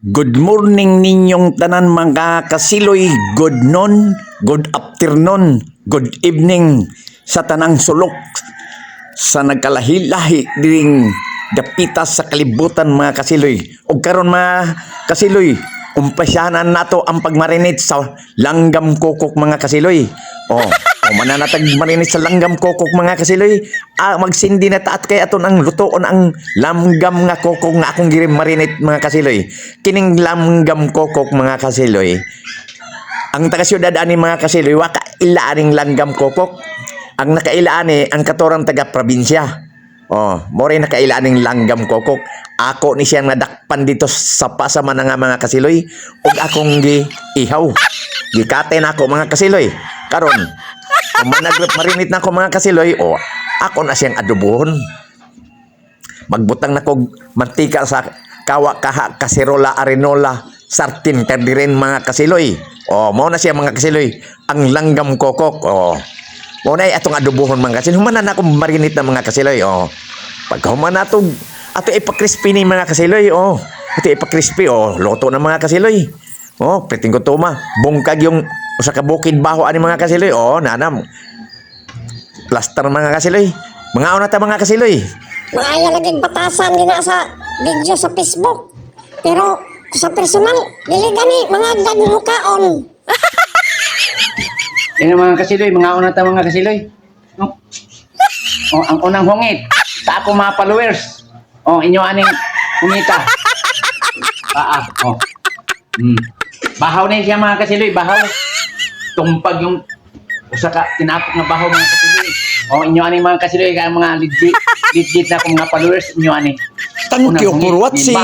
Good morning ninyong tanan mga kasiloy. Good noon, good afternoon, good evening sa tanang sulok sa nagkalahi-lahi ding dapitas sa kalibutan mga kasiloy. Ug karon mga kasiloy, umpasyanan nato ang pagmarinate sa langgam kokok mga kasiloy. Mananatag marinate sa langgam kokok mga kasiloy. Magsindi na taat kay aton ang lutoon ang langgam nga kokok nga akong girim marinate mga kasiloy. Kining langgam kokok mga kasiloy, ang taga syudad ani mga kasiloy wa kailaaning langgam kokok. Ang nakailaani ang katorang taga probinsya. Mo rin nakailaning langgam kokok. Ako ni siya nadakpan dito sa pasaman nga mga kasiloy ug akong giihaw. Gikate na ako mga kasiloy. Karon marinate na ako mga kasiloy, ako na siyang adobohon. Magbutang na kog mantika sa kawa kaha kaserola arenola sartin kadiren mga kasiloy. Mao na siya mga kasiloy ang langgam kokok. Mao na atong adobohon mga kasiloy. Humanan na akong marinate na mga kasiloy. Pagka human na ato ipa-crispy ni mga kasiloy. Ato ipa-crispy. Loto na mga kasiloy. Preting ko tuma. Bungkag yung usa ka bukid baho ani mga kasiloy. Nanam. Plaster mga kasiloy. Mga una ta mga kasiloy. Maaya laging batasan din na sa video sa Facebook. Pero sa personal, dili gani mga dagmukaon. Yan mga kasiloy, mga una ta mga kasiloy. Ang unang hungit sa ako mga followers. Inyo aning hungita. Bahaw na siya mga kasiloy, bahaw. Tumpag yung usa ka tinapok nga bahaw mga kasiloy. Inyo aning mga kasiloy, kaya mga legit na akong mga followers, inyo aning. Thank you for watching.